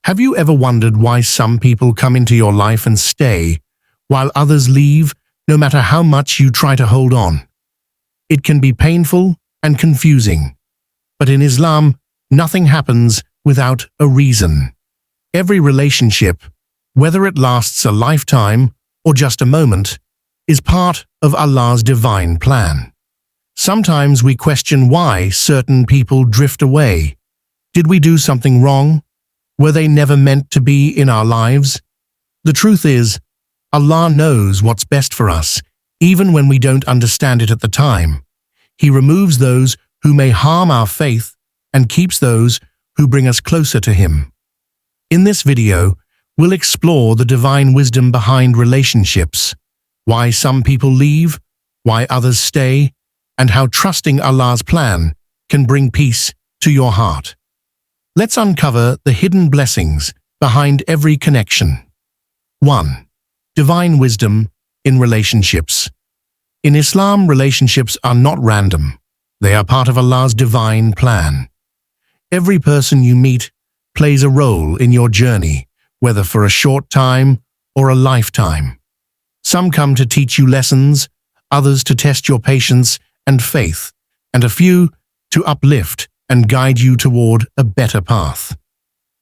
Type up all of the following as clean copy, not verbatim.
Have you ever wondered why some people come into your life and stay, while others leave, no matter how much you try to hold on? It can be painful and confusing, but in Islam, nothing happens without a reason. Every relationship, whether it lasts a lifetime or just a moment, is part of Allah's divine plan. Sometimes we question why certain people drift away. Did we do something wrong? Were they never meant to be in our lives? The truth is, Allah knows what's best for us, even when we don't understand it at the time. He removes those who may harm our faith and keeps those who bring us closer to Him. In this video, we'll explore the divine wisdom behind relationships, why some people leave, why others stay, and how trusting Allah's plan can bring peace to your heart. Let's uncover the hidden blessings behind every connection. 1. Divine wisdom in relationships. In Islam, relationships are not random. They are part of Allah's divine plan. Every person you meet plays a role in your journey, whether for a short time or a lifetime. Some come to teach you lessons, others to test your patience and faith, and a few to uplift and guide you toward a better path.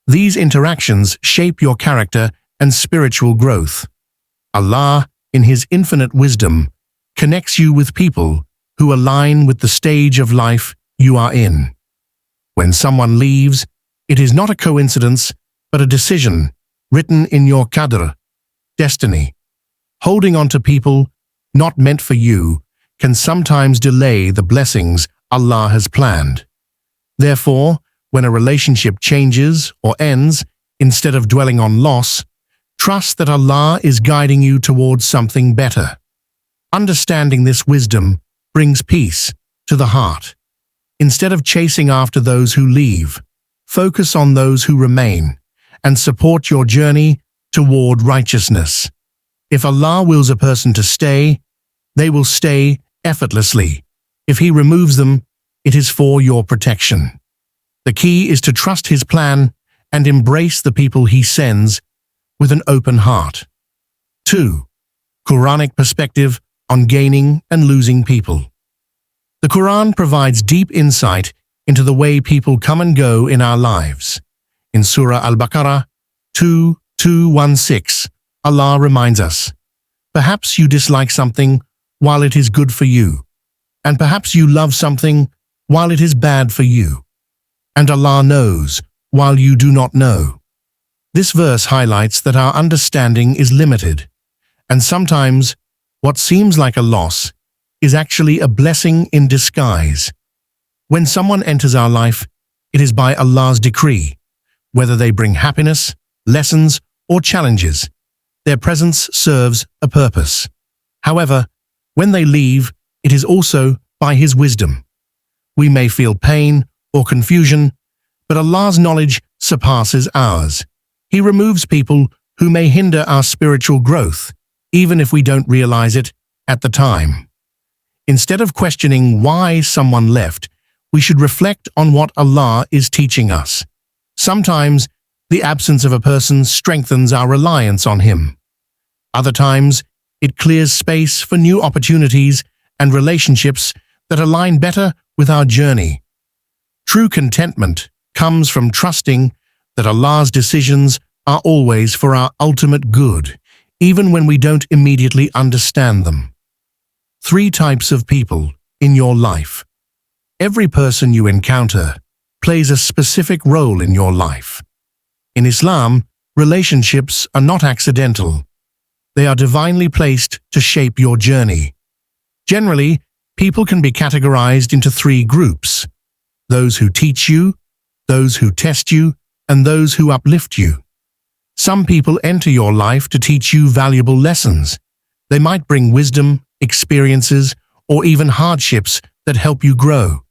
These interactions shape your character and spiritual growth. Allah, in His infinite wisdom, connects you with people who align with the stage of life you are in. When someone leaves, it is not a coincidence, but a decision written in your Qadr, destiny. Holding on to people not meant for you can sometimes delay the blessings Allah has planned. Therefore, when a relationship changes or ends, instead of dwelling on loss, trust that Allah is guiding you towards something better. Understanding this wisdom brings peace to the heart. Instead of chasing after those who leave, focus on those who remain and support your journey toward righteousness. If Allah wills a person to stay, they will stay effortlessly. If He removes them, it is for your protection. The key is to trust His plan and embrace the people He sends with an open heart. 2. Quranic perspective on gaining and losing people. The Quran provides deep insight into the way people come and go in our lives. In Surah Al-Baqarah 2:216, Allah reminds us, "Perhaps you dislike something while it is good for you, and perhaps you love something while it is bad for you. And Allah knows while you do not know." This verse highlights that our understanding is limited, and sometimes what seems like a loss is actually a blessing in disguise. When someone enters our life, it is by Allah's decree. Whether they bring happiness, lessons, or challenges, their presence serves a purpose. However, when they leave, it is also by His wisdom. We may feel pain or confusion, but Allah's knowledge surpasses ours. He removes people who may hinder our spiritual growth, even if we don't realize it at the time. Instead of questioning why someone left, we should reflect on what Allah is teaching us. Sometimes, the absence of a person strengthens our reliance on Him. Other times, it clears space for new opportunities and relationships that align better with our journey. True contentment comes from trusting that Allah's decisions are always for our ultimate good, even when we don't immediately understand them. 3 types of people in your life. Every person you encounter plays a specific role in your life. In Islam, relationships are not accidental. They are divinely placed to shape your journey. Generally, people can be categorized into 3 groups: those who teach you, those who test you, and those who uplift you. Some people enter your life to teach you valuable lessons. They might bring wisdom, experiences, or even hardships that help you grow.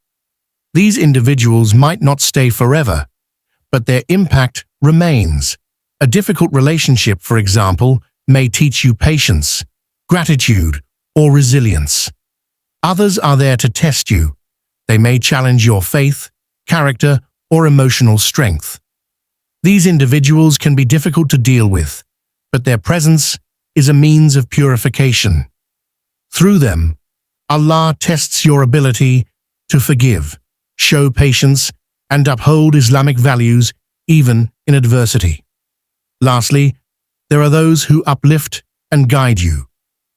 These individuals might not stay forever, but their impact remains. A difficult relationship, for example, may teach you patience, gratitude, or resilience. Others are there to test you. They may challenge your faith, character, or emotional strength. These individuals can be difficult to deal with, but their presence is a means of purification. Through them, Allah tests your ability to forgive, show patience, and uphold Islamic values even in adversity. Lastly, there are those who uplift and guide you.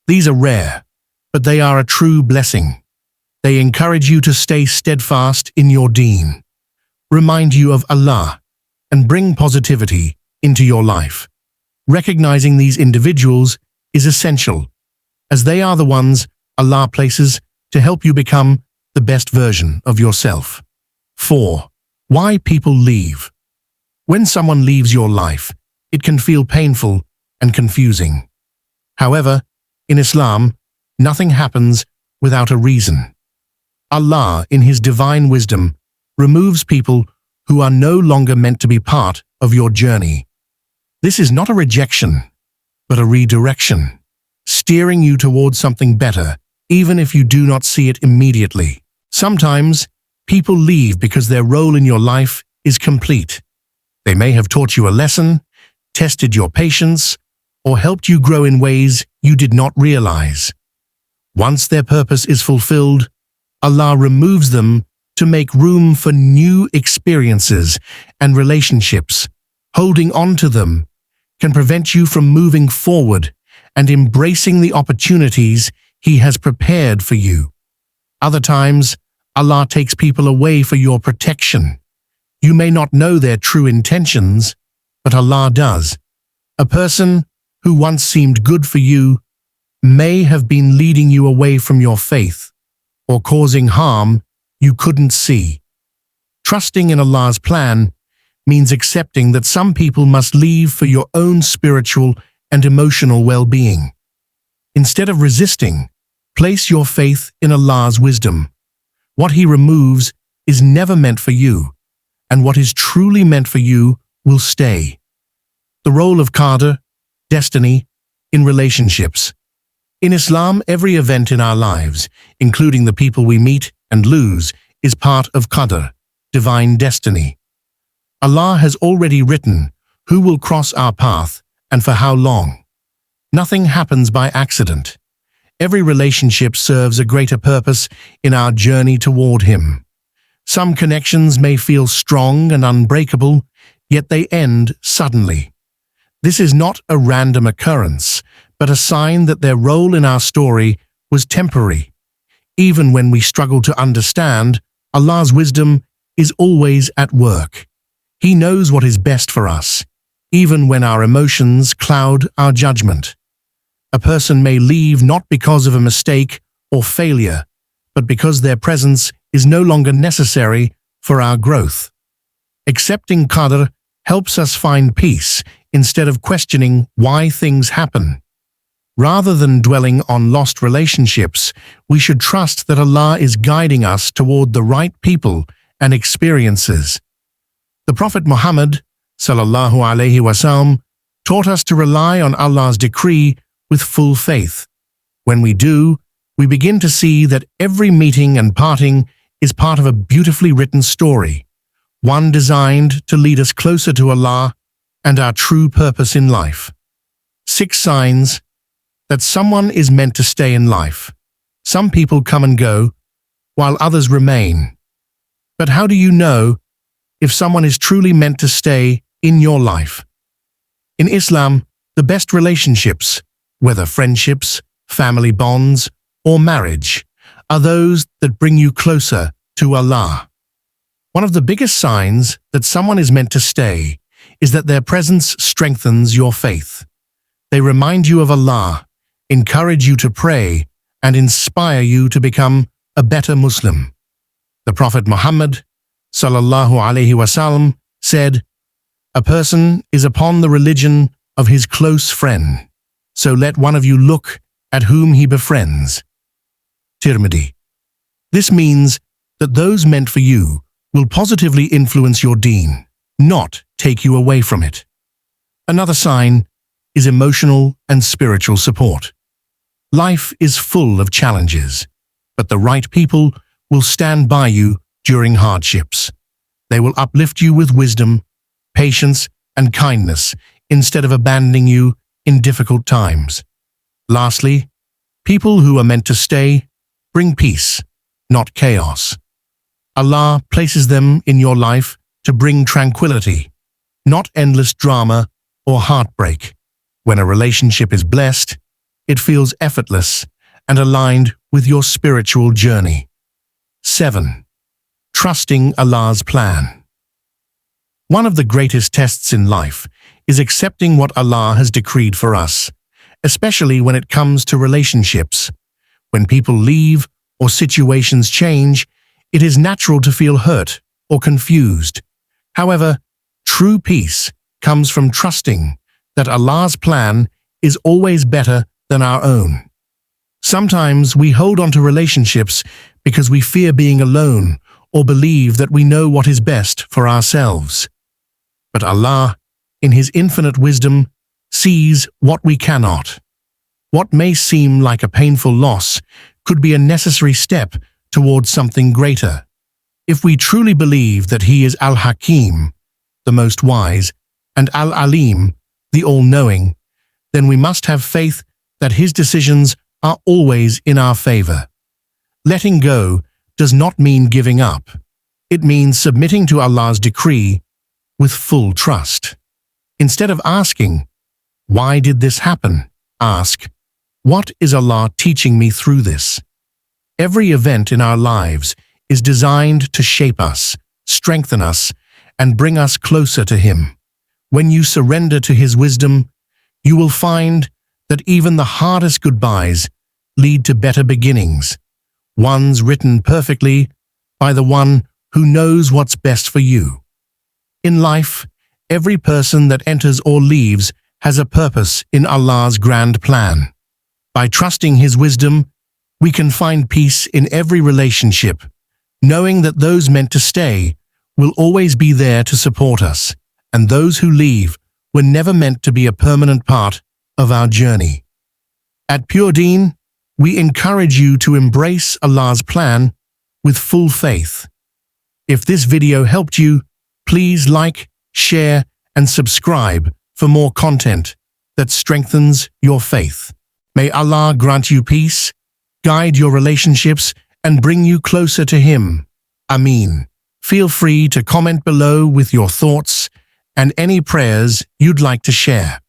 These are rare, but they are a true blessing. They encourage you to stay steadfast in your deen, remind you of Allah, and bring positivity into your life. Recognizing these individuals is essential, as they are the ones Allah places to help you become the best version of yourself. 4. Why people leave. When someone leaves your life, it can feel painful and confusing. However, in Islam, nothing happens without a reason. Allah, in His divine wisdom, removes people who are no longer meant to be part of your journey. This is not a rejection, but a redirection, steering you towards something better, even if you do not see it immediately. Sometimes, people leave because their role in your life is complete. They may have taught you a lesson, tested your patience, or helped you grow in ways you did not realize. Once their purpose is fulfilled, Allah removes them to make room for new experiences and relationships. Holding on to them can prevent you from moving forward and embracing the opportunities He has prepared for you. Other times, Allah takes people away for your protection. You may not know their true intentions, but Allah does. A person who once seemed good for you may have been leading you away from your faith or causing harm you couldn't see. Trusting in Allah's plan means accepting that some people must leave for your own spiritual and emotional well-being. Instead of resisting, place your faith in Allah's wisdom. What He removes is never meant for you, and what is truly meant for you will stay. The role of Qadr, destiny, in relationships. In Islam, every event in our lives, including the people we meet and lose, is part of Qadr, divine destiny. Allah has already written who will cross our path and for how long. Nothing happens by accident. Every relationship serves a greater purpose in our journey toward Him. Some connections may feel strong and unbreakable, yet they end suddenly. This is not a random occurrence, but a sign that their role in our story was temporary. Even when we struggle to understand, Allah's wisdom is always at work. He knows what is best for us, even when our emotions cloud our judgment. A person may leave not because of a mistake or failure, but because their presence is no longer necessary for our growth. Accepting Qadr helps us find peace instead of questioning why things happen. Rather than dwelling on lost relationships, we should trust that Allah is guiding us toward the right people and experiences. The Prophet Muhammad ﷺ taught us to rely on Allah's decree with full faith. When we do, we begin to see that every meeting and parting is part of a beautifully written story, one designed to lead us closer to Allah and our true purpose in life. 6 signs that someone is meant to stay in life. Some people come and go, while others remain. But how do you know if someone is truly meant to stay in your life? In Islam, the best relationships, whether friendships, family bonds, or marriage, are those that bring you closer to Allah. One of the biggest signs that someone is meant to stay is that their presence strengthens your faith. They remind you of Allah, encourage you to pray, and inspire you to become a better Muslim. The Prophet Muhammad ﷺ said, "A person is upon the religion of his close friend, so let one of you look at whom he befriends." Tirmidhi. This means that those meant for you will positively influence your deen, not take you away from it. Another sign is emotional and spiritual support. Life is full of challenges, but the right people will stand by you during hardships. They will uplift you with wisdom, patience, and kindness instead of abandoning you in difficult times. Lastly, people who are meant to stay bring peace, not chaos. Allah places them in your life to bring tranquility, not endless drama or heartbreak. When a relationship is blessed, it feels effortless and aligned with your spiritual journey. 7. Trusting Allah's plan. One of the greatest tests in life is accepting what Allah has decreed for us, especially when it comes to relationships. When people leave or situations change, it is natural to feel hurt or confused. However, true peace comes from trusting that Allah's plan is always better than our own. Sometimes we hold on to relationships because we fear being alone or believe that we know what is best for ourselves. But Allah, in His infinite wisdom, sees what we cannot. What may seem like a painful loss could be a necessary step towards something greater. If we truly believe that He is Al-Hakim, the most wise, and Al-Alim, the all-knowing, then we must have faith that His decisions are always in our favor. Letting go does not mean giving up. It means submitting to Allah's decree with full trust. Instead of asking, "Why did this happen?" ask, "What is Allah teaching me through this?" Every event in our lives is designed to shape us, strengthen us, and bring us closer to Him. When you surrender to His wisdom, you will find that even the hardest goodbyes lead to better beginnings, ones written perfectly by the one who knows what's best for you. In life, every person that enters or leaves has a purpose in Allah's grand plan. By trusting His wisdom, we can find peace in every relationship, knowing that those meant to stay will always be there to support us, and those who leave were never meant to be a permanent part of our journey. At Pure Deen, we encourage you to embrace Allah's plan with full faith. If this video helped you, please like, share, and subscribe for more content that strengthens your faith. May Allah grant you peace, guide your relationships, and bring you closer to Him. Ameen. Feel free to comment below with your thoughts and any prayers you'd like to share.